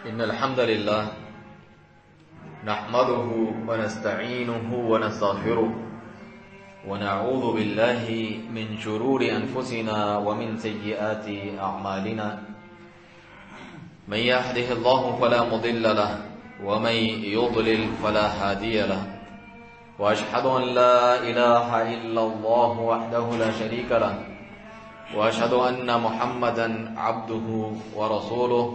إن الحمد لله نحمده ونستعينه ونستغفره ونعوذ بالله من شرور أنفسنا ومن سيئات أعمالنا من يهده الله فلا مضل له ومن يضلل فلا هادي له وأشهد أن لا إله إلا الله وحده لا شريك له وأشهد أن محمدا عبده ورسوله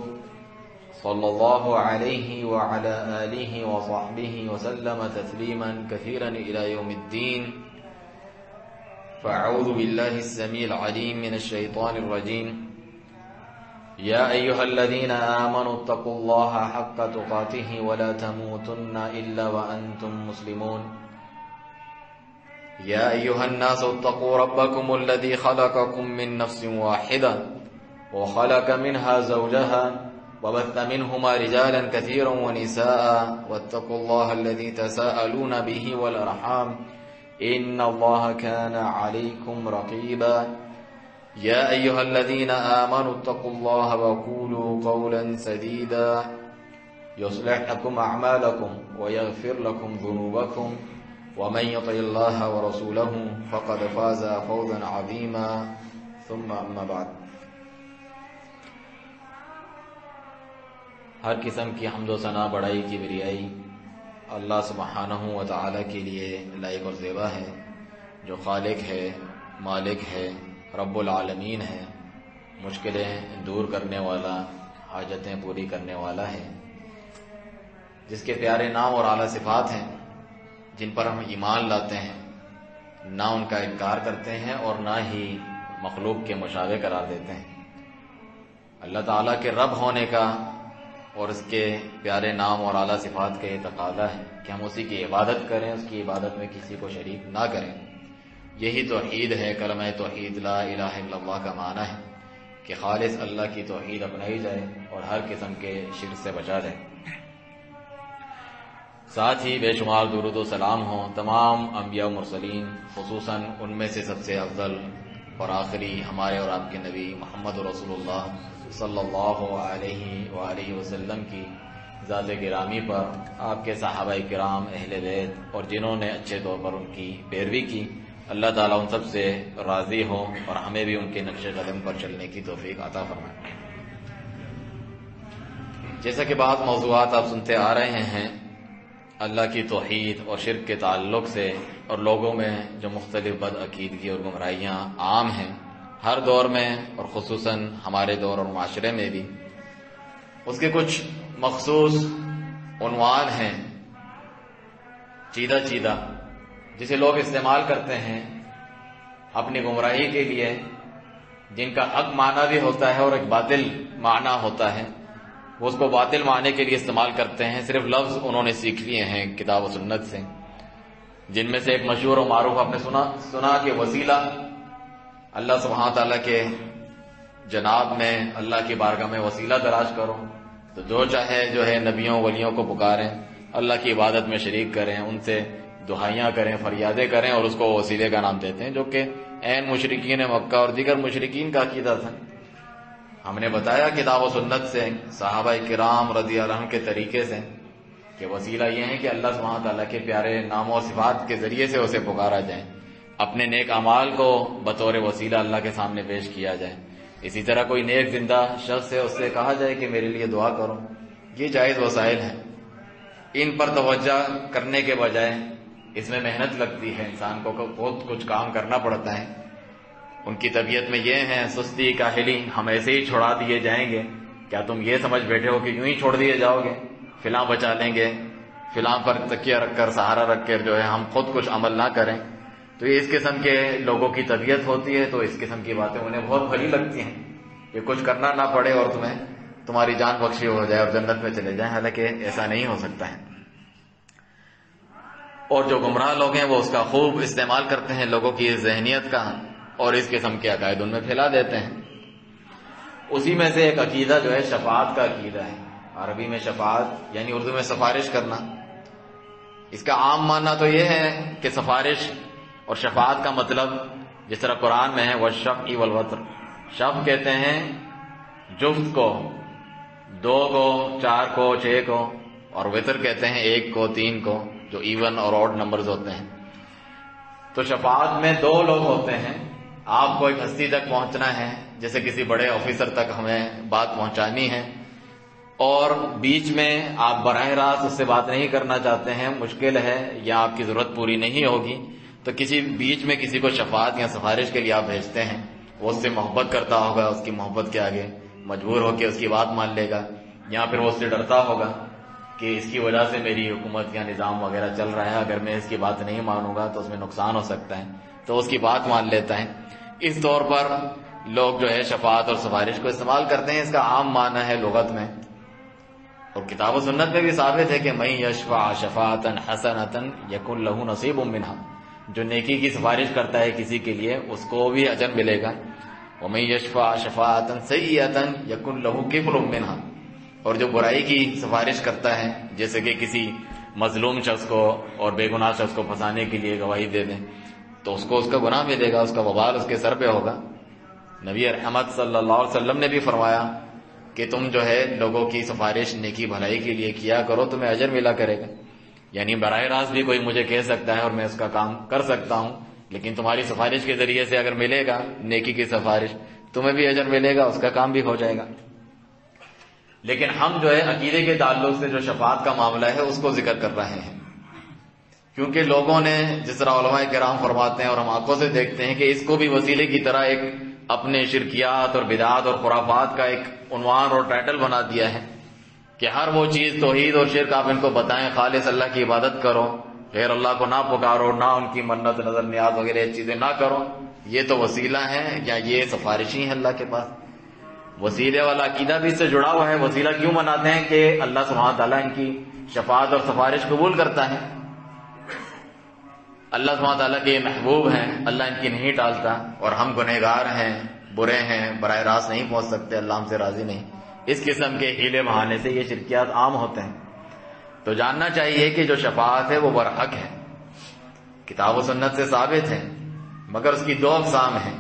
صلى الله عليه وعلى آله وصحبه وسلم تسليما كثيرا إلى يوم الدين. فأعوذ بالله السميع العليم من الشيطان الرجيم. يا أيها الذين آمنوا اتقوا الله حق تقاته ولا تموتن إلا وأنتم مسلمون. يا أيها الناس اتقوا ربكم الذي خلقكم من نفس واحدة وخلق منها زوجها وبث منهما رجالا كثيرا ونساء واتقوا الله الذي تساءلون به والأرحام إن الله كان عليكم رقيبا. يا أيها الذين آمنوا اتقوا الله وقولوا قولا سديدا يصلح لكم أعمالكم ويغفر لكم ذنوبكم ومن يطع الله ورسوله فقد فاز فوزا عظيما. ثم أما بعد. ہر قسم کی حمد و ثنا بڑائی کی بریائی اللہ سبحانہ و تعالی کے لیے لائق اور زیبا ہے، جو خالق ہے، مالک ہے، رب العالمین ہے، مشکلیں دور کرنے والا، حاجتیں پوری کرنے والا ہے، جس کے پیارے نام اور اعلیٰ صفات ہیں، جن پر ہم ایمان لاتے ہیں، نہ ان کا انکار کرتے ہیں اور نہ ہی مخلوق کے مشابہ قرار دیتے ہیں۔ اللہ تعالیٰ کے رب ہونے کا اور اس کے پیارے نام اور اعلیٰ صفات کا یہ تقاضا ہے کہ ہم اسی کی عبادت کریں، اس کی عبادت میں کسی کو شریک نہ کریں۔ یہی توحید ہے۔ کلمہ توحید لا الہ الا اللہ کا معنی ہے کہ خالص اللہ کی توحید اپنائی جائے اور ہر قسم کے شرک سے بچا جائے۔ ساتھ ہی بے شمار درود و سلام ہوں تمام انبیاء و مرسلین، خصوصاً ان میں سے سب سے افضل اور آخری ہمارے اور آپ کے نبی محمد رسول اللہ صلی اللہ علیہ وآلہ وسلم کی ذات گرامی پر، آپ کے صحابہ کرام، اہل بیت اور جنہوں نے اچھے طور پر ان کی پیروی کی۔ اللہ تعالیٰ ان سب سے راضی ہو اور ہمیں بھی ان کے نقش قدم پر چلنے کی توفیق عطا فرمائے۔ جیسا کہ بعض موضوعات آپ سنتے آ رہے ہیں اللہ کی توحید اور شرک کے تعلق سے، اور لوگوں میں جو مختلف بدعقیدگی اور گمراہیاں عام ہیں ہر دور میں اور خصوصاً ہمارے دور اور معاشرے میں بھی، اس کے کچھ مخصوص عنوان ہیں چیدہ چیدہ، جسے لوگ استعمال کرتے ہیں اپنی گمراہی کے لیے، جن کا حق معنی بھی ہوتا ہے اور ایک باطل معنی ہوتا ہے۔ وہ اس کو باطل معنی کے لیے استعمال کرتے ہیں، صرف لفظ انہوں نے سیکھ لیے ہیں کتاب و سنت سے، جن میں سے ایک مشہور و معروف آپ نے سنا کہ وسیلہ، اللہ سبحانہ تعالیٰ کے جناب میں، اللہ کی بارگاہ میں وسیلہ تلاش کرو، تو جو چاہے جو ہے نبیوں ولیوں کو پکاریں، اللہ کی عبادت میں شریک کریں، ان سے دعائیاں کریں، فریادیں کریں اور اس کو وسیلے کا نام دیتے ہیں، جو کہ عین مشرکین مکہ اور دیگر مشرکین کا عقیدہ تھا۔ ہم نے بتایا کتاب و سنت سے، صحابہ کرام رضی اللہ عنہ کے طریقے سے، کہ وسیلہ یہ ہے کہ اللہ سبحانہ تعالیٰ کے پیارے نام و صفات کے ذریعے سے اسے پکارا جائے، اپنے نیک اعمال کو بطور وسیلہ اللہ کے سامنے پیش کیا جائے۔ اسی طرح کوئی نیک زندہ شخص ہے، اس سے کہا جائے کہ میرے لیے دعا کرو۔ یہ جائز وسائل ہیں، ان پر توجہ کرنے کے بجائے اس میں محنت لگتی ہے، انسان کو بہت کچھ کام کرنا پڑتا ہے۔ ان کی طبیعت میں یہ ہے سستی، کاہلی، ہم ایسے ہی چھوڑا دیے جائیں گے، کیا تم یہ سمجھ بیٹھے ہو کہ یوں ہی چھوڑ دیے جاؤ گے، فلاں بچا لیں گے، فلاں پر تکیہ رکھ کر، سہارا رکھ کر جو ہے ہم خود کچھ عمل نہ کریں؟ تو یہ اس قسم کے لوگوں کی طبیعت ہوتی ہے، تو اس قسم کی باتیں انہیں بہت بھلی لگتی ہیں کہ کچھ کرنا نہ پڑے اور تمہاری جان بخشی ہو جائے اور جنت میں چلے جائیں، حالانکہ ایسا نہیں ہو سکتا ہے۔ اور جو گمراہ لوگ ہیں وہ اس کا خوب استعمال کرتے ہیں، لوگوں کی ذہنیت کا، اور اس قسم کے عقائد ان میں پھیلا دیتے ہیں۔ اسی میں سے ایک عقیدہ جو ہے شفاعت کا عقیدہ ہے۔ عربی میں شفاعت یعنی اردو میں سفارش کرنا، اس کا عام معنی تو یہ ہے کہ سفارش اور شفاعت کا مطلب جس طرح قرآن میں ہے والشفع والوتر، شفع کہتے ہیں جفت کو، 2 کو 4 کو 6 کو، اور وتر کہتے ہیں 1 کو 3 کو، جو ایون اور آڈ نمبرز ہوتے ہیں۔ تو شفاعت میں 2 لوگ ہوتے ہیں۔ آپ کو ایک ہستی تک پہنچنا ہے، جیسے کسی بڑے آفیسر تک ہمیں بات پہنچانی ہے، اور بیچ میں آپ براہ راست اس سے بات نہیں کرنا چاہتے ہیں، مشکل ہے یا آپ کی ضرورت پوری نہیں ہوگی، تو کسی بیچ میں کسی کو شفاعت یا سفارش کے لیے آپ بھیجتے ہیں۔ وہ اس سے محبت کرتا ہوگا، اس کی محبت کے آگے مجبور ہو کے اس کی بات مان لے گا، یا پھر وہ اس سے ڈرتا ہوگا کہ اس کی وجہ سے میری حکومت یا نظام وغیرہ چل رہا ہے، اگر میں اس کی بات نہیں مانوں گا تو اس میں نقصان ہو سکتا ہے، تو اس کی بات مان لیتا ہے۔ اس طور پر لوگ جو ہے شفاعت اور سفارش کو استعمال کرتے ہیں۔ اس کا عام معنی ہے لغت میں، اور کتاب و سنت میں بھی ثابت ہے کہ من یشفع شفاعتا حسنۃ یکن لہ نصیب منہا، جو نیکی کی سفارش کرتا ہے کسی کے لیے اس کو بھی اجر ملے گا۔ ومن یشفع شفاعتا سیئۃ یکن لہ کفل منہا، اور جو برائی کی سفارش کرتا ہے، جیسے کہ کسی مظلوم شخص کو اور بے گناہ شخص کو پھنسانے کے لیے گواہی دے دیں، تو اس کو اس کا گناہ ملے گا، اس کا وبال اس کے سر پہ ہوگا۔ نبی رحمت صلی اللہ علیہ وسلم نے بھی فرمایا کہ تم جو ہے لوگوں کی سفارش نیکی بھلائی کے لیے کیا کرو، تمہیں اجر ملا کرے گا۔ یعنی براہ راست بھی کوئی مجھے کہہ سکتا ہے اور میں اس کا کام کر سکتا ہوں، لیکن تمہاری سفارش کے ذریعے سے اگر ملے گا نیکی کی سفارش، تمہیں بھی اجر ملے گا، اس کا کام بھی ہو جائے گا۔ لیکن ہم جو ہے عقیدے کے تعلق سے جو شفاعت کا معاملہ ہے اس کو ذکر کر رہے ہیں، کیونکہ لوگوں نے جس طرح علماء کرام فرماتے ہیں اور ہم آنکھوں سے دیکھتے ہیں کہ اس کو بھی وسیلے کی طرح ایک اپنے شرکیات اور بدعات اور خرافات کا ایک عنوان اور ٹائٹل بنا دیا ہے کہ ہر وہ چیز توحید اور شرک آپ ان کو بتائیں، خالص اللہ کی عبادت کرو، غیر اللہ کو نہ پکارو، نہ ان کی منت نظر نیاز وغیرہ چیزیں نہ کرو، یہ تو وسیلہ ہیں یا یہ سفارشی ہیں اللہ کے پاس۔ وسیلے والا عقیدہ بھی اس سے جڑا ہوا ہے۔ وسیلہ کیوں بناتے ہیں؟ کہ اللہ سبحانہ تعالیٰ ان کی شفاعت اور سفارش قبول کرتا ہے، اللہ سبحانہ تعالیٰ کے محبوب ہیں، اللہ ان کی نہیں ٹالتا، اور ہم گنہگار ہیں، برے ہیں، براہ راست نہیں پہنچ سکتے، اللہ ہم سے راضی نہیں۔ اس قسم کے ہیلے بہانے سے یہ شرکیات عام ہوتے ہیں۔ تو جاننا چاہیے کہ جو شفاعت ہے وہ برحق ہے، کتاب و سنت سے ثابت ہے، مگر اس کی 2 اقسام ہیں،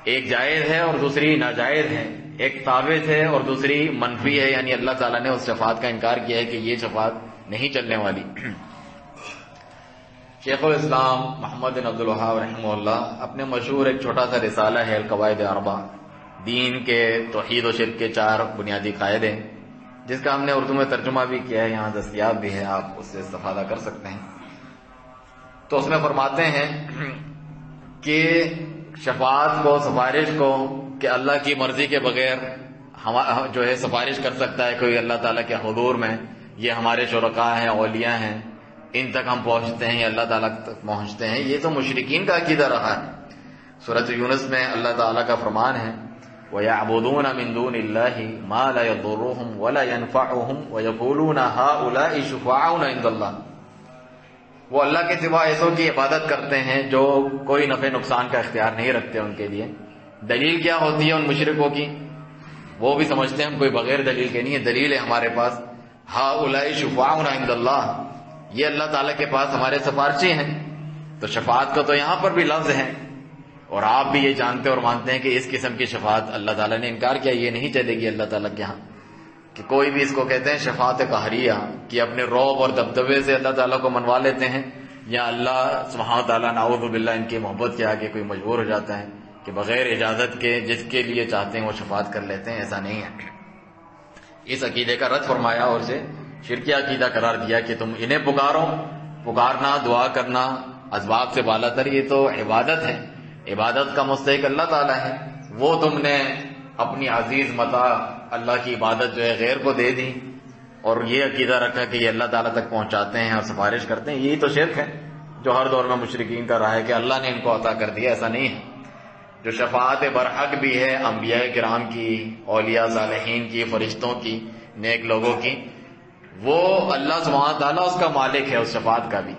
ایک جائز ہے اور دوسری ناجائز ہے، ایک ثابت ہے اور دوسری منفی ہے، یعنی اللہ تعالیٰ نے اس شفاعت کا انکار کیا ہے کہ یہ شفاعت نہیں چلنے والی۔ شیخ الاسلام محمد بن عبد الوہاب رحمہ اللہ اپنے مشہور ایک چھوٹا سا رسالہ ہے القواعد الاربع، دین کے توحید و شرک کے 4 بنیادی قاعدے، جس کا ہم نے اردو میں ترجمہ بھی کیا ہے، یہاں دستیاب بھی ہے، آپ اس سے استفادہ کر سکتے ہیں۔ تو اس میں فرماتے ہیں کہ شفاعت کو، سفارش کو، کہ اللہ کی مرضی کے بغیر جو ہے سفارش کر سکتا ہے کوئی اللہ تعالیٰ کے حضور میں، یہ ہمارے شرکاء ہیں، اولیاء ہیں، ان تک ہم پہنچتے ہیں یا اللہ تعالیٰ تک پہنچتے ہیں، یہ تو مشرکین کا عقیدہ رہا ہے۔ سورۃ یونس میں اللہ تعالیٰ کا فرمان ہے وَيَعْبُدُونَ مِن دُونِ اللَّهِ مَا لَا يَضُرُّهُمْ وَلَا يَنفَعُهُمْ وَيَقُولُونَ هَؤُلَاءِ شُفَعَاؤُنَا عِندَ اللَّهِ، وہ اللہ کے سوا ایسوں کی عبادت کرتے ہیں جو کوئی نفع نقصان کا اختیار نہیں رکھتے ان کے لیے۔ دلیل کیا ہوتی ہے ان مشرکوں کی؟ وہ بھی سمجھتے ہیں ہم کوئی بغیر دلیل کے نہیں ہے، دلیل ہے ہمارے پاس، هَؤُلَاءِ شُفَعَاؤُنَا عِندَ اللَّهِ، یہ اللہ تعالیٰ کے پاس ہمارے سفارشی ہیں۔ تو شفاعت کا تو یہاں پر بھی لفظ ہے، اور آپ بھی یہ جانتے اور مانتے ہیں کہ اس قسم کی شفاعت اللہ تعالیٰ نے انکار کیا، یہ نہیں چلے گی اللہ تعالیٰ کے ہاں، کہ کوئی بھی اس کو کہتے ہیں شفاعت قہریہ، کہ اپنے رعب اور دبدبے سے اللہ تعالیٰ کو منوا لیتے ہیں، یا اللہ سبحانہ تعالیٰ نعوذ باللہ ان کی محبت کے آگے کوئی مجبور ہو جاتا ہے کہ بغیر اجازت کے جس کے لیے چاہتے ہیں وہ شفاعت کر لیتے ہیں، ایسا نہیں ہے۔ اس عقیدے کا رد فرمایا اور اسے شرکی عقیدہ قرار دیا کہ تم انہیں پکارو، پکارنا، دعا کرنا اسباب سے بالا تر یہ تو عبادت ہے، عبادت کا مستحق اللہ تعالیٰ ہے، وہ تم نے اپنی عزیز متاع اللہ کی عبادت جو ہے غیر کو دے دی، اور یہ عقیدہ رکھا کہ یہ اللہ تعالیٰ تک پہنچاتے ہیں اور سفارش کرتے ہیں، یہی تو شرک ہے جو ہر دور میں مشرکین کا رہا ہے کہ اللہ نے ان کو عطا کر دیا، ایسا نہیں ہے۔ جو شفاعت برحق بھی ہے انبیاء کرام کی، اولیاء صالحین کی، فرشتوں کی، نیک لوگوں کی، وہ اللہ سبحانہ تعالیٰ اس کا مالک ہے، اس شفاعت کا بھی،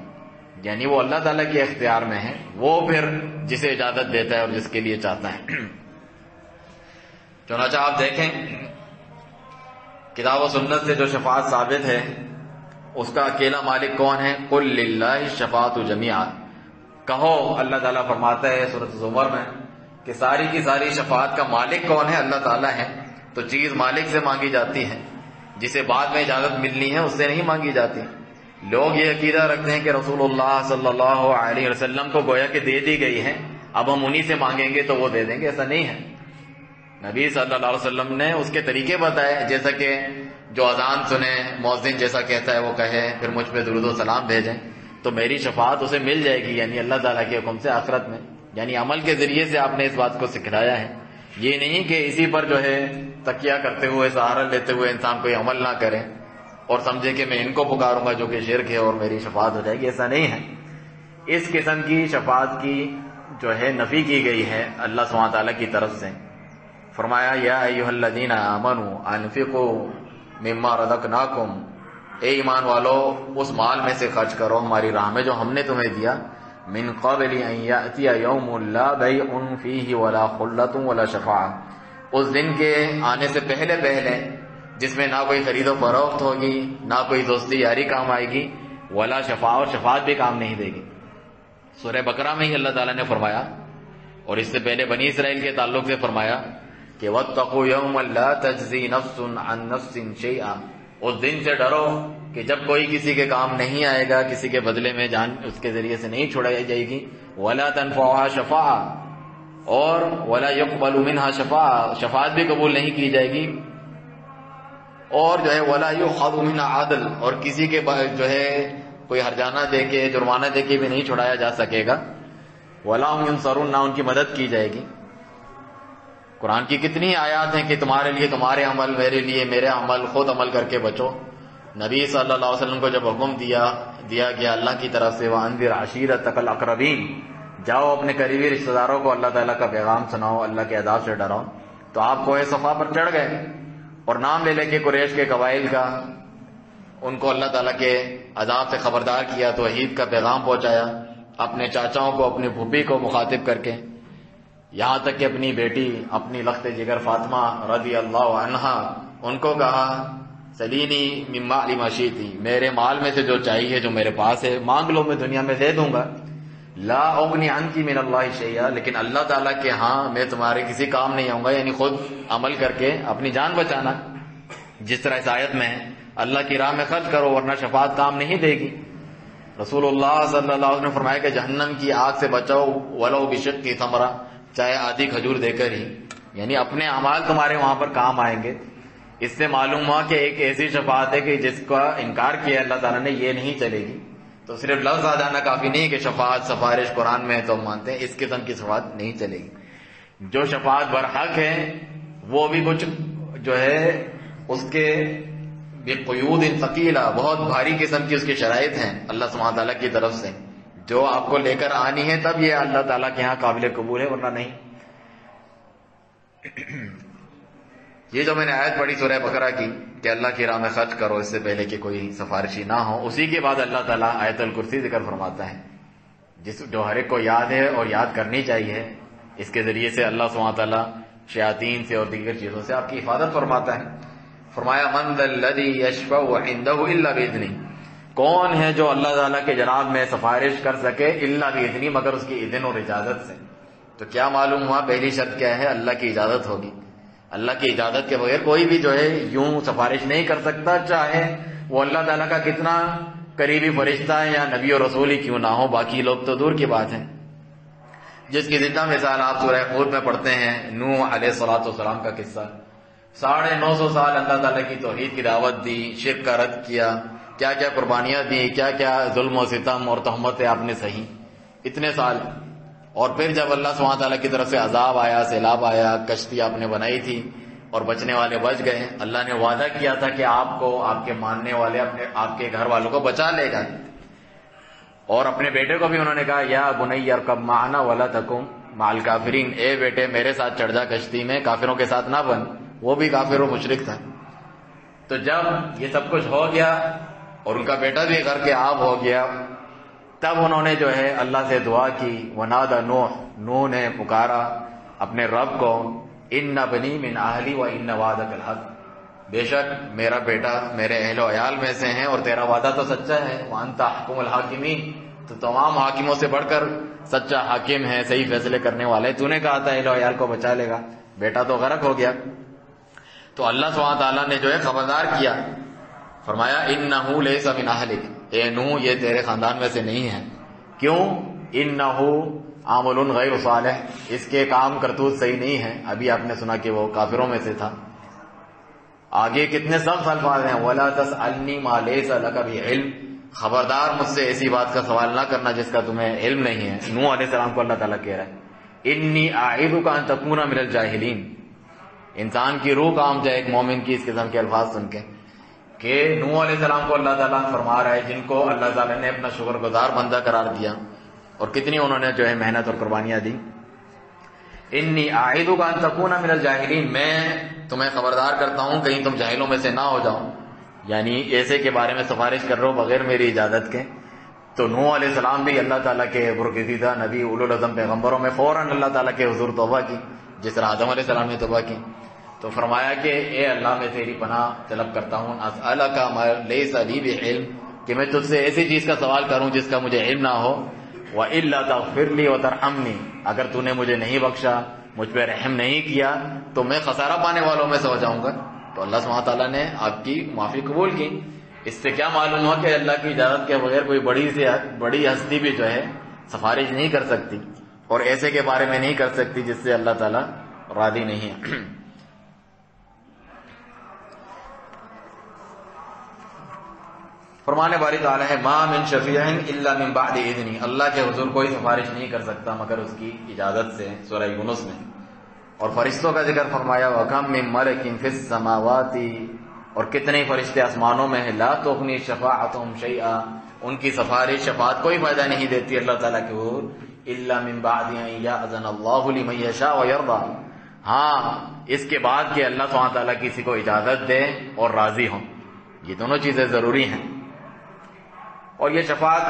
یعنی وہ اللہ تعالیٰ کے اختیار میں ہے، وہ پھر جسے اجازت دیتا ہے اور جس کے لیے چاہتا ہے۔ چنانچہ آپ دیکھیں کتاب و سنت سے جو شفاعت ثابت ہے اس کا اکیلا مالک کون ہے؟ قل للہ الشفاعۃ جمیعا، کہو اللہ تعالیٰ فرماتا ہے سورۃ زمر میں کہ ساری کی ساری شفاعت کا مالک کون ہے؟ اللہ تعالیٰ ہے۔ تو چیز مالک سے مانگی جاتی ہے، جسے بعد میں اجازت ملنی ہے اس سے نہیں مانگی جاتی۔ لوگ یہ عقیدہ رکھتے ہیں کہ رسول اللہ صلی اللہ علیہ وسلم کو گویا کہ دے دی گئی ہے، اب ہم انہی سے مانگیں گے تو وہ دے دیں گے، ایسا نہیں ہے۔ نبی صلی اللہ علیہ وسلم نے اس کے طریقے بتائے، جیسا کہ جو اذان سنے مؤذن جیسا کہتا ہے وہ کہے، پھر مجھ پہ درود و سلام بھیجیں تو میری شفاعت اسے مل جائے گی، یعنی اللہ تعالیٰ کے حکم سے آخرت میں۔ یعنی عمل کے ذریعے سے آپ نے اس بات کو سکھلایا ہے، یہ نہیں کہ اسی پر جو ہے تکیہ کرتے ہوئے سہارا لیتے ہوئے انسان کوئی عمل نہ کرے اور سمجھے کہ میں ان کو پکاروں گا جو کہ شرک ہے اور میری شفاعت ہو جائے گی، ایسا نہیں ہے۔ اس قسم کی شفاعت کی جو ہے نفی کی گئی ہے اللہ سبحانہ تعالیٰ کی طرف سے۔ فرمایا یا ایھا الذین آمنوا انفقوا مما رزقناکم، اے ایمان والو اس مال میں سے خرچ کرو ہماری راہ میں جو ہم نے تمہیں دیا، من قبل ان یأتی یوم لا بیع فیہ ولا خلۃ ولا شفاعہ، اس دن کے آنے سے پہلے جس میں نہ کوئی خرید و فروخت ہوگی، نہ کوئی دوستی یاری کام آئے گی، ولا شفاعہ، اور شفاعت بھی کام نہیں دے گی۔ سورہ بقرہ میں ہی اللہ تعالیٰ نے فرمایا، اور اس سے پہلے بنی اسرائیل کے تعلق سے فرمایا کہ وَاتَّقُوا يَوْمًا لَا تَجْزِي نَفْسٌ عَن نَفْسٍ شَيْئًا، اس دن سے ڈرو کہ جب کوئی کسی کے کام نہیں آئے گا، کسی کے بدلے میں جان اس کے ذریعے سے نہیں چھوڑائی جائے گی، وَلَا تَنفَعُهَا شَفَاعَةٌ، اور وَلَا يُقْبَلُ مِنْهَا شَفَاعَةٌ، شفاعت بھی قبول نہیں کی جائے گی، اور جو ہے وَلَا يُؤْخَذُ مِنْهَا عَدْلٌ، اور کسی کے جو ہے کوئی ہرجانہ دے کے جرمانہ دے کے بھی نہیں چھڑایا جا سکے گا، وَلَا هُمْ يُنصَرُونَ، نہ ان کی مدد کی جائے گی۔ قرآن کی کتنی آیات ہیں کہ تمہارے لیے تمہارے عمل، میرے لیے میرے عمل، خود عمل کر کے بچو۔ نبی صلی اللہ علیہ وسلم کو جب حکم دیا گیا اللہ کی طرف سے وَأَنذِرْ عَشِيرَتَكَ الْأَقْرَبِينَ، جاؤ اپنے قریبی رشتہ داروں کو اللہ تعالیٰ کا پیغام سناؤ، اللہ کے عذاب سے ڈراؤ، تو آپ کوہ صفا پر چڑھ گئے اور نام لے لے کے قریش کے قبائل کا ان کو اللہ تعالیٰ کے عذاب سے خبردار کیا، توحید کا پیغام پہنچایا، اپنے چاچاؤں کو اپنی پھوپھی کو مخاطب کر کے، یہاں تک کہ اپنی بیٹی اپنی لخت جگر فاطمہ رضی اللہ عنہا ان کو کہا سلینی من مال ما شئتی، میرے مال میں سے جو چاہیے جو میرے پاس ہے مانگ لو، میں دنیا میں دے دوں گا، لا اغنی عنکی من اللہ شیئا، لیکن اللہ تعالیٰ کے ہاں میں تمہارے کسی کام نہیں آؤں گا، یعنی خود عمل کر کے اپنی جان بچانا، جس طرح اس آیت میں اللہ کی راہ میں خرچ کرو ورنہ شفاعت کام نہیں دے گی۔ رسول اللہ صلی اللہ علیہ وسلم نے فرمایا کہ جہنم کی آگ سے بچاؤ ولو بشق تمرہ، چاہے آدھی کھجور دے کر ہی، یعنی اپنے اعمال تمہارے وہاں پر کام آئیں گے۔ اس سے معلوم ہوا کہ ایک ایسی شفاعت ہے کہ جس کا انکار کیا اللہ تعالیٰ نے، یہ نہیں چلے گی۔ تو صرف لفظ آ جانا کافی نہیں کہ شفاعت سفارش قرآن میں تو مانتے ہیں، اس قسم کی شفاعت نہیں چلے گی۔ جو شفاعت برحق ہے وہ بھی کچھ جو ہے اس کے بقیود ثقیلہ، بہت بھاری قسم کی اس کی شرائط ہیں اللہ سبحانہ تعالیٰ کی طرف سے، جو آپ کو لے کر آنی ہے تب یہ اللہ تعالیٰ کے ہاں قابل قبول ہے، ورنہ نہیں۔ یہ جو میں نے آیت پڑھی سورہ بقرہ کی کہ اللہ کی راہ میں خرچ کرو اس سے پہلے کہ کوئی سفارشی نہ ہو، اسی کے بعد اللہ تعالیٰ آیت الکرسی ذکر فرماتا ہے، جو ہر ایک کو یاد ہے اور یاد کرنی چاہیے۔ اس کے ذریعے سے اللہ سبحانہ تعالیٰ شیاطین سے اور دیگر چیزوں سے آپ کی حفاظت فرماتا ہے۔ فرمایا من ذا الذی یشفع عنده الا باذنہ، کون ہے جو اللہ تعالیٰ کے جناب میں سفارش کر سکے الا باذنہ، مگر اس کی اذن اور اجازت سے۔ تو کیا معلوم ہوا؟ پہلی شرط کیا ہے؟ اللہ کی اجازت ہوگی۔ اللہ کی اجازت کے بغیر کوئی بھی جو ہے یوں سفارش نہیں کر سکتا، چاہے وہ اللہ تعالیٰ کا کتنا قریبی فرشتہ ہے یا نبی اور رسول ہی کیوں نہ ہو، باقی لوگ تو دور کی بات ہے۔ جس کی زندہ مثال آپ سورہ ہود میں پڑھتے ہیں، نوح علیہ الصلوۃ والسلام کا قصہ، 950 سال اللہ تعالیٰ کی توحید کی دعوت دی، شرک کا رد کیا، کیا کیا قربانیاں دی، کیا کیا ظلم و ستم اور تہمتیں آپ نے سہی اتنے سال، اور پھر جب اللہ سبحانہ تعالیٰ کی طرف سے عذاب آیا، سیلاب آیا، کشتی آپ نے بنائی تھی اور بچنے والے بچ گئے، اللہ نے وعدہ کیا تھا کہ آپ کو، آپ کے ماننے والے، آپ کے گھر والوں کو بچا لے گا، اور اپنے بیٹے کو بھی انہوں نے کہا یا بنی ارکب معنا ولا تکن مع الکافرین، اے بیٹے میرے ساتھ چڑھ جا کشتی میں، کافروں کے ساتھ نہ بن، وہ بھی کافر و مشرک تھا۔ تو جب یہ سب کچھ ہو گیا اور ان کا بیٹا بھی غرق کے آب ہو گیا، تب انہوں نے جو ہے اللہ سے دعا کی، ونادى نوح نے پکارا اپنے رب کو، ان بنی من اہلی و ان وعدک الحق، بے شک میرا بیٹا میرے اہل و عیال میں سے ہیں اور تیرا وعدہ تو سچا ہے، وانت احکم الحاکمین، تو تمام حاکموں سے بڑھ کر سچا حاکم ہے، صحیح فیصلے کرنے والا ہے، تو نے کہا تھا اہل و عیال کو بچا لے گا، بیٹا تو غرق ہو گیا۔ تو اللہ سبحانہ تعالیٰ نے جو ہے خبردار کیا، فرمایا انہ لیس من اہلک، اے نوح یہ تیرے خاندان میں سے نہیں ہے۔ کیوں؟ انہ عامل غیر صالح، اس کے کام کرتوت صحیح نہیں ہے۔ ابھی آپ نے سنا کہ وہ کافروں میں سے تھا۔ آگے کتنے سخت الفاظ ہیں، وَلَا تَسْأَلْنِي مَا لَيْسَ لَكَ بِعِلْم، خبردار مجھ سے ایسی بات کا سوال نہ کرنا جس کا تمہیں علم نہیں ہے۔ نوح علیہ السلام کو اللہ تعالیٰ کہہ رہا ہے انی اعیذک ان تکون من الجاہلین۔ انسان کی روح کام جائے ایک مومن کی اس قسم کے الفاظ سن کے کہ نوح علیہ السلام کو اللہ تعالیٰ فرما رہا ہے، جن کو اللہ تعالیٰ نے اپنا شکر گزار بندہ قرار دیا اور کتنی انہوں نے جو ہے محنت اور قربانیاں دی۔ انی اعیذک ان تکون من الجاہلین، میں تمہیں خبردار کرتا ہوں کہیں تم جاہلوں میں سے نہ ہو جاؤ، یعنی ایسے کے بارے میں سفارش کر رہے ہو بغیر میری اجازت کے۔ تو نوح علیہ السلام بھی اللہ تعالیٰ کے برگزیدہ نبی اولو العزم پیغمبروں میں فوراً اللہ تعالیٰ کے حضور توبہ کی، جس طرح آدم علیہ السلام نے توبہ کی۔ تو فرمایا کہ اے اللہ میں تیری پناہ طلب کرتا ہوں، اسألک ما لیس لی بعلم، کہ میں تجھ سے ایسی چیز کا سوال کروں جس کا مجھے علم نہ ہو، وَإِلَّا تَغْفِرْ لِي وَتَرْحَمْنِي، اگر تو نے مجھے نہیں بخشا، مجھ پہ رحم نہیں کیا تو میں خسارہ پانے والوں میں سے ہو جاؤں گا۔ تو اللہ سبحانہ تعالیٰ نے آپ کی معافی قبول کی۔ اس سے کیا معلوم ہوا کہ اللہ کی اجازت کے بغیر کوئی بڑی ہستی بھی جو ہے سفارش نہیں کر سکتی اور ایسے کے بارے میں نہیں کر سکتی جس سے اللہ تعالیٰ راضی نہیں ہے۔ فرمانے باری تعالیٰ ہے ما من شفیع الا من بعد اذنی، اللہ کے حضور کوئی سفارش نہیں کر سکتا مگر اس کی اجازت سے، سورہ یونس میں۔ اور فرشتوں کا ذکر فرمایا وَكَم مِّن مَلَكٍ فِي السَّمَاوَاتِ، اور کتنے فرشتے آسمانوں میں ہیں، لا تغنی شفاعتهم شیئا، ان کی سفارش شفاعت کوئی فائدہ نہیں دیتی اللہ تعالیٰ کے حضور، الا من بعد ان یأذن اللہ لمن یشاء ویرضی، ہاں اس کے بعد کہ اللہ سبحانہ تعالیٰ کسی کو اجازت دے اور راضی ہوں، یہ دونوں چیزیں ضروری ہیں۔ اور یہ شفاعت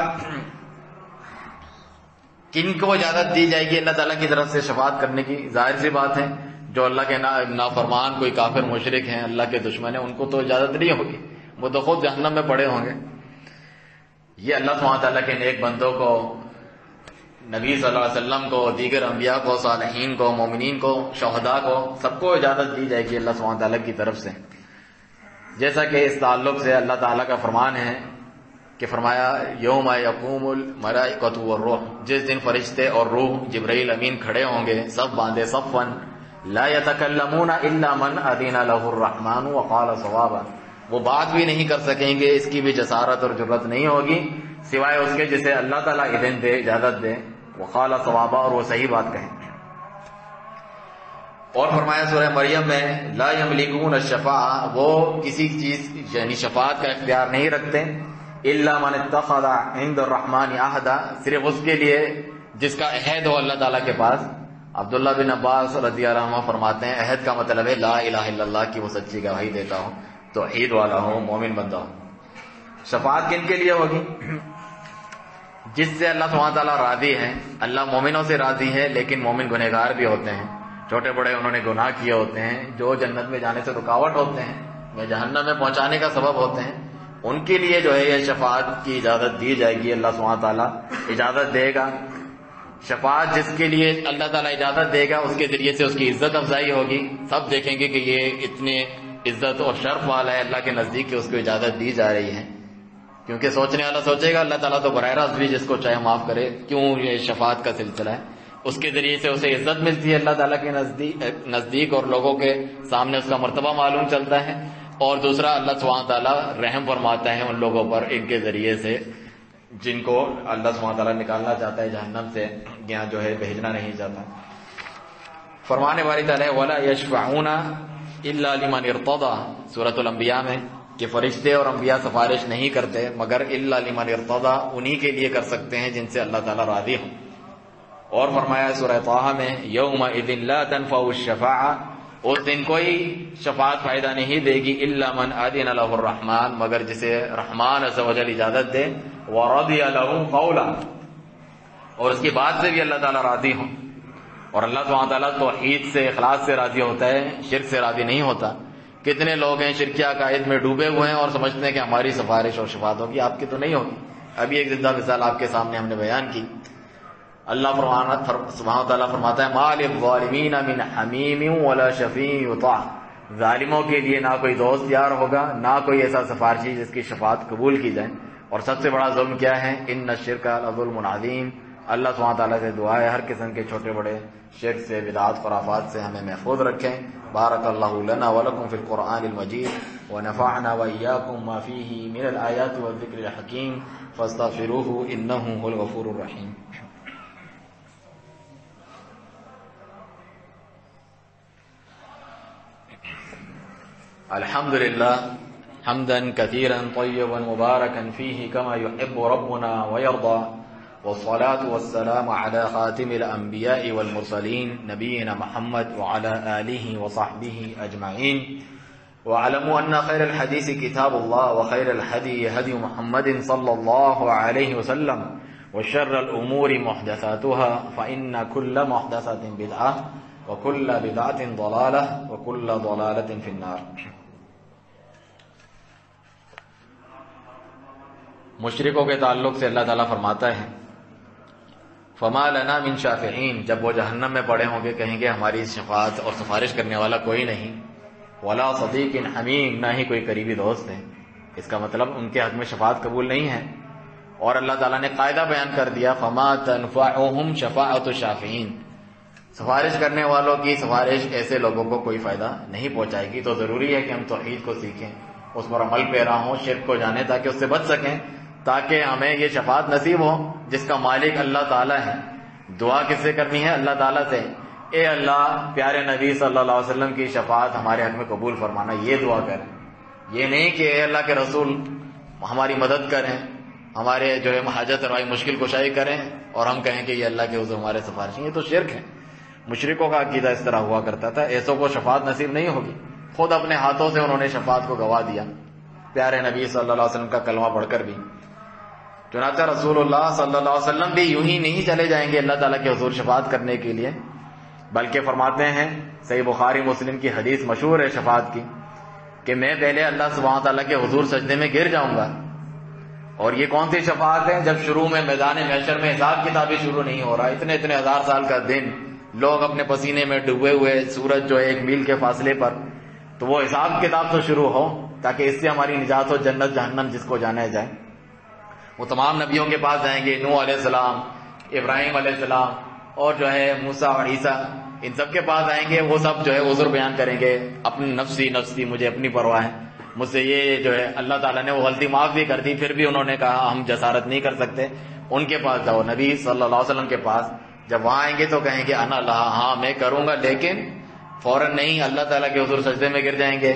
کن کو اجازت دی جائے گی اللہ تعالیٰ کی طرف سے شفاعت کرنے کی؟ ظاہر سی بات ہے جو اللہ کے نافرمان کوئی کافر مشرک ہیں، اللہ کے دشمن ہیں، ان کو تو اجازت نہیں ہوگی، وہ تو خود جہنم میں پڑے ہوں گے۔ یہ اللہ سبحانہ تعالیٰ کے نیک بندوں کو، نبی صلی اللہ علیہ وسلم کو، دیگر انبیاء کو، صالحین کو، مومنین کو، شہداء کو، سب کو اجازت دی جائے گی اللہ سبحانہ تعالیٰ کی طرف سے۔ جیسا کہ اس تعلق سے اللہ تعالیٰ کا فرمان ہے کہ فرمایا یوم یقوم الملائکۃ والروح، جس دن فرشتے اور روح جبرائیل امین کھڑے ہوں گے سب باندھے صفا، لا یتکلمون الا من اذن له الرحمن وقال صوابا، وہ بات بھی نہیں کر سکیں گے، اس کی بھی جسارت اور جرت نہیں ہوگی سوائے اس کے جسے اللہ تعالیٰ اذن دے، اجازت دے، وقال صوابا، اور وہ صحیح بات کہیں۔ اور فرمایا سورہ مریم میں لا یملکون الشفاعہ، وہ کسی چیز یعنی شفاعت کا اختیار نہیں رکھتے، الا من اتخذ عند الرحمن عہدا، صرف اس کے لیے جس کا عہد ہو اللہ تعالیٰ کے پاس۔ عبداللہ بن عباس رضی اللہ عنہ فرماتے ہیں عہد کا مطلب ہے لا الہ الا اللہ کی وہ سچی گواہی دیتا ہو، توحید والا ہو، مومن بندہ ہو۔ شفاعت کن کے لیے ہوگی؟ جس سے اللہ سبحانہ تعالیٰ راضی ہے۔ اللہ مومنوں سے راضی ہے لیکن مومن گنہگار بھی ہوتے ہیں، چھوٹے بڑے انہوں نے گناہ کیے ہوتے ہیں جو جنت میں جانے سے رکاوٹ ہوتے ہیں یا جہنم میں پہنچانے کا سبب ہوتے ہیں، ان کے لیے جو ہے یہ شفاعت کی اجازت دی جائے گی، اللہ سبحانہ تعالیٰ اجازت دے گا۔ شفاعت جس کے لیے اللہ تعالیٰ اجازت دے گا اس کے ذریعے سے اس کی عزت افزائی ہوگی، سب دیکھیں گے کہ یہ اتنے عزت اور شرف والا ہے اللہ کے نزدیک کہ اس کو اجازت دی جا رہی ہے، کیونکہ سوچنے والا سوچے گا اللہ تعالیٰ تو براہ راست بھی جس کو چاہے معاف کرے، کیوں یہ شفاعت کا سلسلہ ہے، اس کے ذریعے سے اسے عزت ملتی ہے اللہ تعالیٰ کے نزدیک اور لوگوں کے سامنے اس کا مرتبہ معلوم چلتا ہے، اور دوسرا اللہ سبحانہ تعالیٰ رحم فرماتا ہے ان لوگوں پر ان کے ذریعے سے جن کو اللہ سبحانہ تعالیٰ نکالنا چاہتا ہے جہنم سے، یہاں جو ہے بھیجنا نہیں چاہتا۔ فرمانے والی تعالیٰ وَلَا يَشْفَعُونَ إِلَّا لِمَنِ ارْتَضَىٰ، سورۃ الانبیاء میں کہ فرشتے اور انبیاء سفارش نہیں کرتے مگر إِلَّا لِمَنِ ارْتَضَىٰ، انہی کے لیے کر سکتے ہیں جن سے اللہ تعالیٰ راضی ہوں۔ اور فرمایا سورہ طٰہٰ میں يَوْمَئِذٍ لَا تَنفَعُ الشَّفَاعَةُ، اس دن کوئی شفاعت فائدہ نہیں دے گی الا من اذن له الرحمن، مگر جسے رحمان عز و جل اجازت دے، ورضی له قولا، اور اس کی بات سے بھی اللہ تعالیٰ راضی ہوں۔ اور اللہ سبحانہ تعالیٰ توحید سے، اخلاص سے راضی ہوتا ہے، شرک سے راضی نہیں ہوتا۔ کتنے لوگ ہیں شرکیہ عقائد میں ڈوبے ہوئے ہیں اور سمجھتے ہیں کہ ہماری سفارش اور شفاعت ہوگی، آپ کی تو نہیں ہوگی۔ ابھی ایک زندہ مثال آپ کے سامنے ہم نے بیان کی۔ اللہ سبحانہ تعالیٰ فرماتا ہے ما للظالمین من حمیم ولا شفیع یطاع، ظالموں کے لیے نہ کوئی دوست یار ہوگا، نہ کوئی ایسا سفارشی جس کی شفاعت قبول کی جائے۔ اور سب سے بڑا ظلم کیا ہے؟ ان الشرک لظلم عظیم۔ اللہ سبحانہ تعالیٰ سے دعا ہے ہر قسم کے چھوٹے بڑے شرک سے، بدعات، خرافات سے ہمیں محفوظ رکھیں۔ بارک اللہ لنا ولکم فی القرآن المجید ونفعنا وإیاکم ما فیہ من الآیات والذکر الحکیم فاستغفروہ انہ هو الغفور الرحیم۔ الحمد للہ حمدا کثیرا طیبا مبارکا فیہ کما یحب ربنا ویرضى، والصلاة والسلام على خاتم الأنبياء والمرسلين نبينا محمد وعلى آله وصحبه أجمعين، واعلموا أن خير الحديث كتاب الله وخير الهدي هدي محمد صلى الله عليه وسلم، وشر الأمور محدثاتها فإن كل محدثة بدعة وكل بدعة ضلالة وكل ضلالة في النار۔ مشرکوں کے تعلق سے اللہ تعالیٰ فرماتا ہے فما لنا من شافعین، جب وہ جہنم میں پڑے ہوں گے کہیں گے ہماری شفاعت اور سفارش کرنے والا کوئی نہیں، ولا صدیق حمیم، نہ ہی کوئی قریبی دوست ہے۔ اس کا مطلب ان کے حق میں شفاعت قبول نہیں ہے۔ اور اللہ تعالیٰ نے قاعدہ بیان کر دیا فما تنفعهم شفاعت الشافعین، سفارش کرنے والوں کی سفارش ایسے لوگوں کو کوئی فائدہ نہیں پہنچائے گی۔ تو ضروری ہے کہ ہم توحید کو سیکھیں، اس پر عمل پیرا ہوں، شرک کو جانیں تاکہ اس سے بچ سکیں، تاکہ ہمیں یہ شفاعت نصیب ہو جس کا مالک اللہ تعالیٰ ہے۔ دعا کس سے کرنی ہے؟ اللہ تعالیٰ سے۔ اے اللہ پیارے نبی صلی اللہ علیہ وسلم کی شفاعت ہمارے حق میں قبول فرمانا، یہ دعا کریں۔ یہ نہیں کہ اے اللہ کے رسول ہماری مدد کریں، ہمارے جو ہے حاجت روائی مشکل کشائی کریں اور ہم کہیں کہ یہ اللہ کے حضور ہمارے سفارشی، یہ تو شرک ہے۔ مشرکوں کا عقیدہ اس طرح ہوا کرتا تھا، ایسوں کو شفاعت نصیب نہیں ہوگی۔ خود اپنے ہاتھوں سے انہوں نے شفاعت کو گوا دیا پیارے نبی صلی اللہ علیہ وسلم کا کلمہ پڑھ کر بھی۔ چنانچہ رسول اللہ صلی اللہ علیہ وسلم بھی یوں ہی نہیں چلے جائیں گے اللہ تعالیٰ کے حضور شفاعت کرنے کے لیے، بلکہ فرماتے ہیں، صحیح بخاری مسلم کی حدیث مشہور ہے شفاعت کی، کہ میں پہلے اللہ سبحانہ تعالیٰ کے حضور سجدے میں گر جاؤں گا۔ اور یہ کون سی شفاعت ہے؟ جب شروع میں میدان محشر میں حساب کتاب ہی شروع نہیں ہو رہا، اتنے ہزار سال کا دن، لوگ اپنے پسینے میں ڈوبے ہوئے، سورج جو ہے 1 میل کے فاصلے پر، تو وہ حساب کتاب تو شروع ہو تاکہ اس سے ہماری نجات ہو، جنت جہنم جس کو جانا جائے۔ وہ تمام نبیوں کے پاس جائیں گے، نوح علیہ السلام، ابراہیم علیہ السلام، اور جو ہے موسیٰ اور عیسیٰ، ان سب کے پاس آئیں گے۔ وہ سب جو ہے عذر بیان کریں گے، اپنی نفسی نفسی، مجھے اپنی پرواہ ہے، مجھ سے یہ جو ہے اللہ تعالیٰ نے وہ غلطی معاف بھی کر دی، پھر بھی انہوں نے کہا ہم جسارت نہیں کر سکتے۔ ان کے پاس جاؤ، نبی صلی اللہ علیہ وسلم کے پاس جب وہاں آئیں گے تو کہیں گے انا اللہ، ہاں میں کروں گا، لیکن فوراً نہیں، اللہ تعالیٰ کے حضور سجدے میں گر جائیں گے،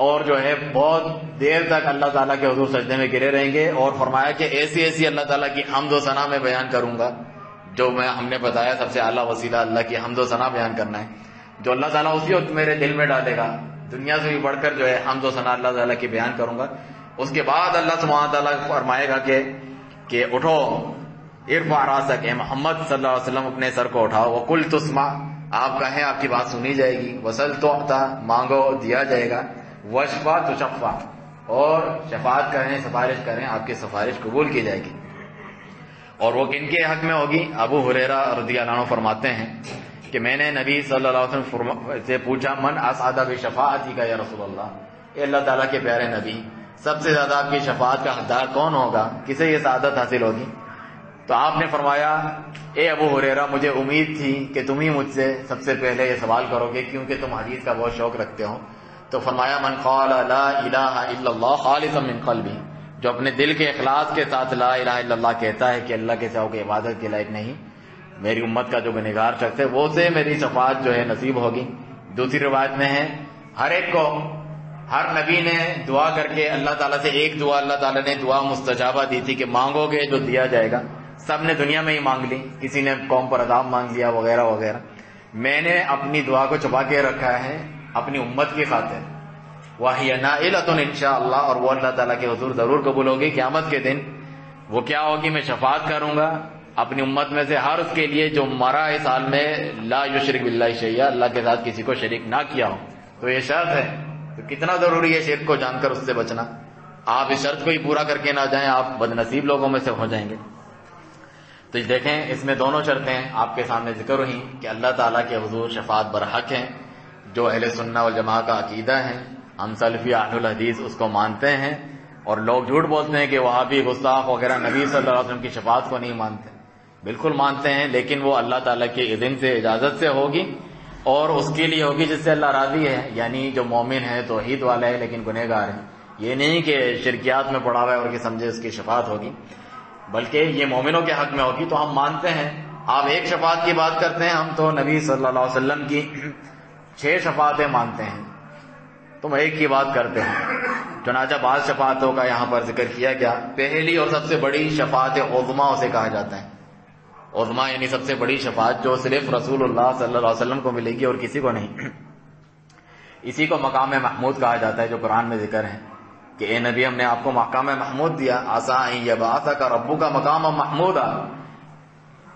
اور جو ہے بہت دیر تک اللہ تعالیٰ کے حضور سجدے میں گرے رہیں گے۔ اور فرمایا کہ ایسی ایسی اللہ تعالیٰ کی حمد و ثنا میں بیان کروں گا، جو ہم نے بتایا سب سے اعلیٰ وسیلہ اللہ کی حمد و ثنا بیان کرنا ہے، جو اللہ تعالیٰ اسی وقت میرے دل میں ڈالے گا، دنیا سے بھی بڑھ کر جو ہے حمد و ثنا اللہ تعالیٰ کی بیان کروں گا۔ اس کے بعد اللہ سبحانہ تعالیٰ فرمائے گا کہ اٹھو، ارفع راسک، اے محمد صلی اللہ علیہ وسلم اپنے سر کو اٹھاؤ، وقل تسمع، آپ کہیں آپ کی بات سنی جائے گی، وسل تعطی، مانگو دیا جائے گا، واشفع تشفع، اور شفاعت کریں، سفارش کریں، آپ کی سفارش قبول کی جائے گی۔ اور وہ کن کے حق میں ہوگی؟ ابو ہریرہ رضی اللہ عنہ فرماتے ہیں کہ میں نے نبی صلی اللہ علیہ وسلم سے پوچھا من اسعد بشفاعتی کا یا رسول اللہ، اے اللہ تعالیٰ کے پیارے نبی، سب سے زیادہ آپ کی شفاعت کا حقدار کون ہوگا، کسے یہ سعادت حاصل ہوگی؟ تو آپ نے فرمایا اے ابو ہریرہ، مجھے امید تھی کہ تم ہی مجھ سے سب سے پہلے یہ سوال کرو گے، کیونکہ تم حدیث کا بہت شوق رکھتے ہو۔ تو فرمایا من قال لا الہ الا اللہ خالصا من قلبی، جو اپنے دل کے اخلاص کے ساتھ لا الہ الا اللہ کہتا ہے کہ اللہ کے سوا کوئی عبادت کے لائق نہیں، میری امت کا جو گنہگار شخص ہے وہ سے میری شفاعت جو ہے نصیب ہوگی۔ دوسری روایت میں ہے ہر ایک کو، ہر نبی نے دعا کر کے اللہ تعالیٰ سے ایک دعا، اللہ تعالیٰ نے دعا مستجابہ دی تھی کہ مانگو گے جو دیا جائے گا۔ سب نے دنیا میں ہی مانگ لی، کسی نے قوم پر عذاب مانگ لیا وغیرہ وغیرہ۔ میں نے اپنی دعا کو چھپا کے رکھا ہے اپنی امت کی خاطر، وَهِيَ نَائِلَةٌ انشاءاللہ، اور وہ اللہ تعالیٰ کے حضور ضرور قبول ہوگی قیامت کے دن۔ وہ کیا ہوگی؟ میں شفاعت کروں گا اپنی امت میں سے ہر اس کے لیے جو مرا اس حال میں لا یشرک باللہ شیئا، اللہ کے ساتھ کسی کو شریک نہ کیا ہو۔ تو یہ شرط ہے، تو کتنا ضروری ہے شرک کو جان کر اس سے بچنا۔ آپ اس شرط کو ہی پورا کر کے نہ جائیں، آپ بدنصیب لوگوں میں سے ہو جائیں گے۔ تو دیکھیں اس میں دونوں شرطیں آپ کے سامنے ذکر ہوئی کہ اللہ تعالیٰ کے حضور شفاعت برحق ہیں، جو اہل سنہ والجماعہ کا عقیدہ ہے، ہم سلفی اہل الحدیث اس کو مانتے ہیں، اور لوگ جھوٹ بولتے ہیں کہ وہابی گستاخ وغیرہ نبی صلی اللہ علیہ وسلم کی شفاعت کو نہیں مانتے. بالکل مانتے ہیں، لیکن وہ اللہ تعالیٰ کے اذن سے، اجازت سے ہوگی، اور اس کے لیے ہوگی جس سے اللہ راضی ہے. یعنی جو مومن ہے، توحید والا ہے لیکن گنہگار ہے، یہ نہیں کہ شرکیات میں پڑا ہوا ہے اور کہ سمجھے اس کی شفاعت ہوگی، بلکہ یہ مومنوں کے حق میں ہوگی. تو ہم مانتے ہیں. آپ ایک شفاعت کی بات کرتے ہیں، ہم تو نبی صلی اللہ علیہ وسلم کی 6 شفاعتیں مانتے ہیں، تم ایک کی بات کرتے ہیں. چنانچہ بعض شفاعتوں کا یہاں پر ذکر کیا گیا. پہلی اور سب سے بڑی شفاعت عظمیٰ اسے کہا جاتا ہے. عظمیٰ یعنی سب سے بڑی شفاعت، جو صرف رسول اللہ صلی اللہ علیہ وسلم کو ملے گی اور کسی کو نہیں. اسی کو مقام محمود کہا جاتا ہے، جو قرآن میں ذکر ہے کہ اے نبی، ہم نے آپ کو مقام محمود دیا. عسیٰ ان یبعثک ربک مقاما محمودا،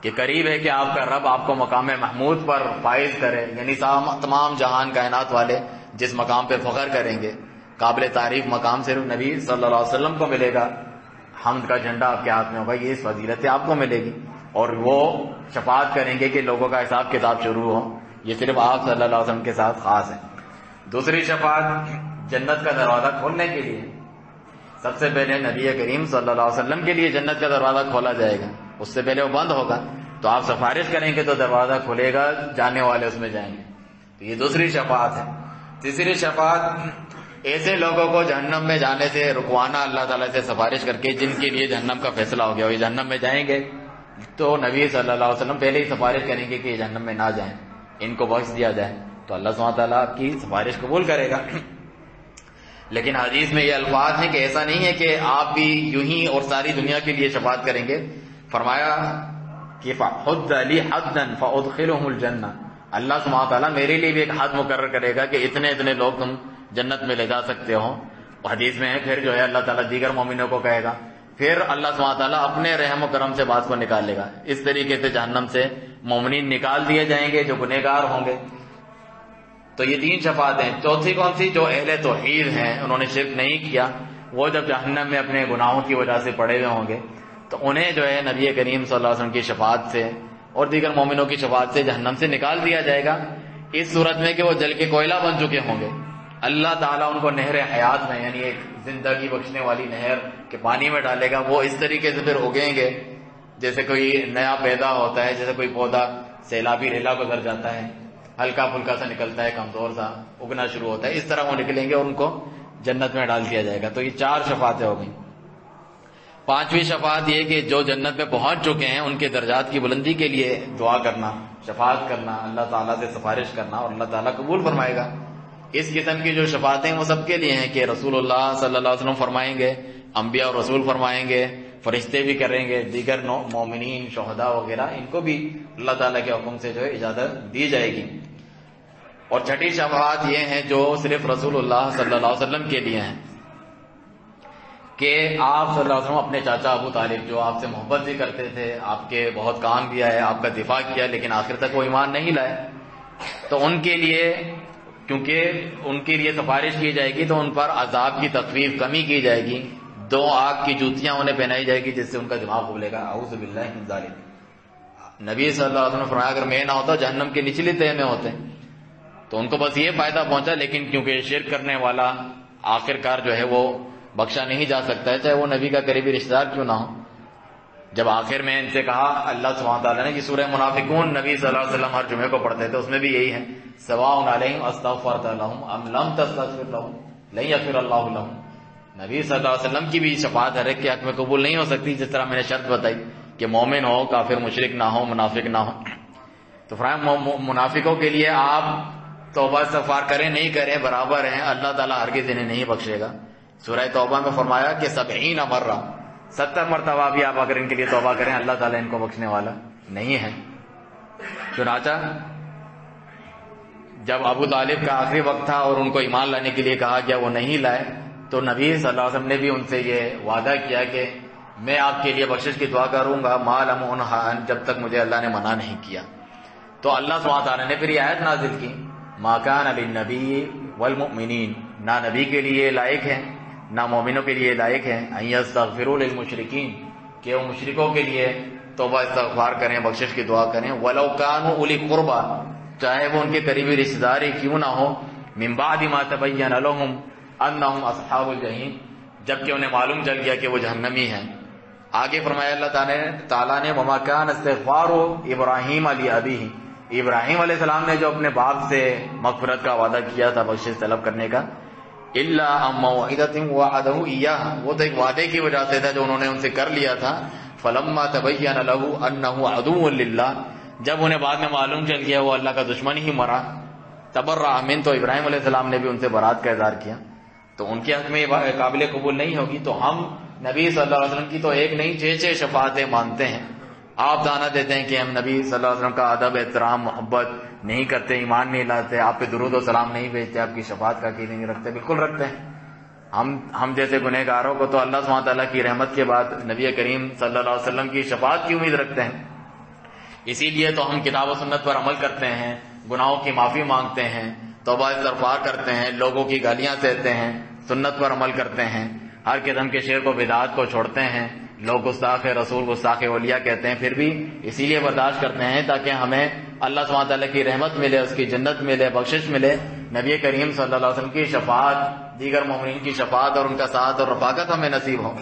کہ قریب ہے کہ آپ کا رب آپ کو مقام محمود پر فائز کرے. یعنی تمام جہان کائنات والے جس مقام پہ فخر کریں گے، قابل تعریف مقام صرف نبی صلی اللہ علیہ وسلم کو ملے گا. حمد کا جھنڈا آپ کے ہاتھ میں ہوگا، یہ فضیلت آپ کو ملے گی، اور وہ شفاعت کریں گے کہ لوگوں کا حساب کتاب شروع ہو. یہ صرف آپ صلی اللہ علیہ وسلم کے ساتھ خاص ہے. دوسری شفاعت جنت کا دروازہ کھولنے کے لیے. سب سے پہلے نبی کریم صلی اللہ علیہ وسلم کے لیے جنت کا دروازہ کھولا جائے گا، اس سے پہلے وہ بند ہوگا. تو آپ سفارش کریں گے تو دروازہ کھلے گا، جانے والے اس میں جائیں گے. تو یہ دوسری شفاعت ہے. تیسری شفاعت ایسے لوگوں کو جہنم میں جانے سے رکوانا، اللہ تعالیٰ سے سفارش کر کے جن کے لیے جہنم کا فیصلہ ہو گیا، وہ جہنم میں جائیں گے تو نبی صلی اللہ علیہ وسلم پہلے ہی سفارش کریں گے کہ یہ جہنم میں نہ جائیں، ان کو بخش دیا جائے. تو اللہ سبحانہ تعالیٰ آپ کی سفارش قبول کرے گا. لیکن حدیث میں یہ الفاظ ہیں کہ ایسا نہیں ہے کہ آپ بھی یوں ہی اور ساری دنیا کے لیے شفاعت کریں گے. فرمایا کہ فَحُدَّ لِي حَدًّا فَأُدْخِلُهُمُ الْجَنَّةَ، اللہ سبحانہ تعالیٰ میرے لیے بھی ایک حد مقرر کرے گا کہ اتنے اتنے لوگ تم جنت میں لے جا سکتے ہو. حدیث میں ہے پھر جو ہے اللہ تعالیٰ دیگر مومنوں کو کہے گا، پھر اللہ سبحانہ تعالیٰ اپنے رحم و کرم سے بات کو نکال لے گا. اس طریقے سے جہنم سے مومنین نکال دیے جائیں گے جو گنہگار ہوں گے. تو یہ 3 شفاعتیں. چوتھی کون سی؟ جو اہل توحید ہیں، انہوں نے شرک نہیں کیا، وہ جب جہنم میں اپنے گناہوں کی وجہ سے پڑے ہوئے ہوں گے تو انہیں جو ہے نبی کریم صلی اللہ علیہ وسلم کی شفاعت سے اور دیگر مومنوں کی شفاعت سے جہنم سے نکال دیا جائے گا. اس صورت میں کہ وہ جل کے کوئلہ بن چکے ہوں گے. اللہ تعالیٰ ان کو نہر حیات میں، یعنی ایک زندگی بخشنے والی نہر کے پانی میں ڈالے گا. وہ اس طریقے سے پھر اگیں گے جیسے کوئی نیا پیدا ہوتا ہے، جیسے کوئی پودا سیلابی ریلا گزر جاتا ہے، ہلکا پھلکا سا نکلتا ہے، کمزور سا اگنا شروع ہوتا ہے، اس طرح وہ نکلیں گے اور ان کو جنت میں ڈال دیا جائے گا. تو یہ 4 شفاعتیں ہو گئیں. 5ویں شفاعت یہ کہ جو جنت میں پہنچ چکے ہیں ان کے درجات کی بلندی کے لیے دعا کرنا، شفاعت کرنا، اللہ تعالیٰ سے سفارش کرنا، اور اللہ تعالیٰ قبول فرمائے گا. اس قسم کی جو شفاعتیں وہ سب کے لیے ہیں کہ رسول اللہ صلی اللہ علیہ وسلم فرمائیں گے، انبیاء اور رسول فرمائیں گے، فرشتے بھی کریں گے، دیگر مومنین، شہداء وغیرہ، ان کو بھی اللہ تعالیٰ کے حکم سے جو ہے اجازت دی جائے گی. اور 6ٹھی شفاعت یہ ہیں جو صرف رسول اللہ صلی اللہ علیہ وسلم کے لیے ہیں کہ آپ صلی اللہ علیہ وسلم اپنے چاچا ابو طالب، جو آپ سے محبت بھی کرتے تھے، آپ کے بہت کام کیا ہے، آپ کا دفاع کیا، لیکن آخر تک وہ ایمان نہیں لائے، تو ان کے لیے، کیونکہ ان کے لیے سفارش کی جائے گی تو ان پر عذاب کی تخفیف، کمی کی جائے گی. 2 آگ کی جوتیاں انہیں پہنائی جائے گی جس سے ان کا دماغ ابلے گا. اعوذ باللہ من ذالک. نبی صلی اللہ علیہ وسلم نے فرمایا اگر میں نہ ہوتا جہنم کے نچلی تہہ میں ہوتے تو ان کو بس یہ فائدہ پہنچا، لیکن کیونکہ شرک کرنے والا آخر کار جو ہے وہ بخشا نہیں جا سکتا ہے، چاہے وہ نبی کا قریبی رشتہ دار کیوں نہ ہو. جب آخر میں ان سے کہا اللہ سبحانہ تعالیٰ نے کہ سورہ منافقون نبی صلی اللہ علیہ وسلم ہر جمعے کو پڑھتے تھے، اس میں بھی یہی ہے، سواء علیہم استغفرت لہم ام لم تستغفر لہم لن یغفر اللہ لہم. نبی صلی اللہ علیہ وسلم کی بھی شفاعت ہر ایک کے حق میں قبول نہیں ہو سکتی، جس طرح میں نے شرط بتائی کہ مومن ہو، کافر مشرک نہ ہو، منافق نہ ہو. تو فرمایا منافقوں کے لیے آپ توبہ استغفار کریں نہیں کریں برابر ہیں، اللہ تعالیٰ ہرگز انہیں نہیں بخشے گا. سورہ توبہ میں فرمایا کہ 70 مرہ، 70 مرتبہ بھی آپ اگر ان کے لیے توبہ کریں اللہ تعالیٰ ان کو بخشنے والا نہیں ہے. چنانچہ جب ابو طالب کا آخری وقت تھا اور ان کو ایمان لانے کے لیے کہا گیا، وہ نہیں لائے، تو نبی صلی اللہ علیہ وسلم نے بھی ان سے یہ وعدہ کیا کہ میں آپ کے لیے بخشش کی دعا کروں گا ما لم انہا، جب تک مجھے اللہ نے منع نہیں کیا. تو اللہ سبحانہ تعالیٰ نے پھر یہ آیت نازل کی، ما کان للنبی والمؤمنین، نہ نبی کے لیے لائق ہے نہ مومنوں کے لیے لائق ہے ان یستغفروا للمشرکین، کہ وہ مشرکوں کے لیے توبہ استغفار کریں، بخشش کی دعا کریں، ولو کانوا اولی قربا، چاہے وہ ان کے قریبی رشتہ دار ہی کیوں نہ ہو، من بعد ما تبین لهم انہم اصحاب الجحیم، جبکہ انہیں معلوم چل گیا کہ وہ جہنمی ہیں۔ آگے فرمایا اللہ تعالیٰ نے وما کان استغفار ابراہیم علی ابیہ، ابراہیم علیہ السلام نے جو اپنے باپ سے مغفرت کا وعدہ کیا تھا، بخشش طلب کرنے کا، الا ام موعدۃ وعدہ ایاہ، وہ تو ایک وعدے کی وجہ سے تھا جو انہوں نے ان سے کر لیا تھا، فلما تبین له انه عدو للہ، جب انہیں بعد میں معلوم چل گیا وہ اللہ کا دشمن ہی مرا، تبرأ من، تو ابراہیم علیہ السلام نے بھی ان سے برات کا اظہار کیا، تو ان کے حق میں قابل قبول نہیں ہوگی۔ تو ہم نبی صلی اللہ علیہ وسلم کی تو ایک نہیں 6 شفاعتیں مانتے ہیں۔ آپ دانا دیتے ہیں کہ ہم نبی صلی اللہ علیہ وسلم کا ادب، احترام، محبت نہیں کرتے، ایمان نہیں لاتے، آپ پہ درود و سلام نہیں بھیجتے، آپ کی شفاعت کا عقیدہ نہیں رکھتے، بالکل رکھتے ہیں۔ ہم جیسے گنہگاروں کو تو اللہ سبحانہ تعالیٰ کی رحمت کے بعد نبی کریم صلی اللہ علیہ وسلم کی شفاعت کی امید رکھتے ہیں۔ اسی لیے تو ہم کتاب و سنت پر عمل کرتے ہیں، گناہوں کی معافی مانگتے ہیں، توبہ استغفار کرتے ہیں، لوگوں کی گالیاں سہتے ہیں، سنت پر عمل کرتے ہیں، ہر قسم کے شرک و بدعات کو چھوڑتے ہیں، لوگ گستاخ رسول گستاخ اولیاء کہتے ہیں، پھر بھی اسی لیے برداشت کرتے ہیں تاکہ ہمیں اللہ سبحانہ تعالیٰ کی رحمت ملے، اس کی جنت ملے، بخشش ملے، نبی کریم صلی اللہ علیہ وسلم کی شفاعت، دیگر مومنین کی شفاعت اور ان کا ساتھ اور رفاقت ہمیں نصیب ہو۔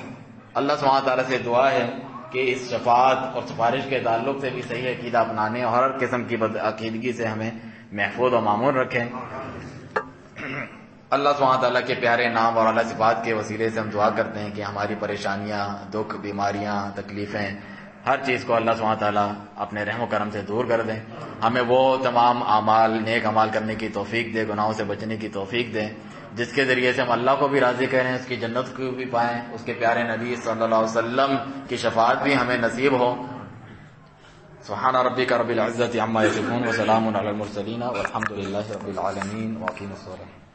اللہ سبحانہ تعالیٰ سے دعا ہے کہ اس شفاعت اور سفارش کے تعلق سے بھی صحیح عقیدہ اپنانے اور ہر قسم کی بد عقیدگی سے ہمیں محفوظ و معمور رکھیں۔ اللہ سبحانہ تعالیٰ کے پیارے نام اور اعلیٰ صفات کے وسیلے سے ہم دعا کرتے ہیں کہ ہماری پریشانیاں، دکھ، بیماریاں، تکلیفیں، ہر چیز کو اللہ سبحانہ تعالیٰ اپنے رحم و کرم سے دور کر دیں، ہمیں وہ تمام اعمال، نیک اعمال کرنے کی توفیق دے، گناہوں سے بچنے کی توفیق دے جس کے ذریعے سے ہم اللہ کو بھی راضی کریں، اس کی جنت کو بھی پائیں، اس کے پیارے نبی صلی اللہ علیہ وسلم کی شفاعت بھی ہمیں نصیب ہو۔ سبحان ربک رب العزۃ عما یصفون وسلام علی المرسلین والحمد للہ رب العالمین، واقیم الصلاۃ۔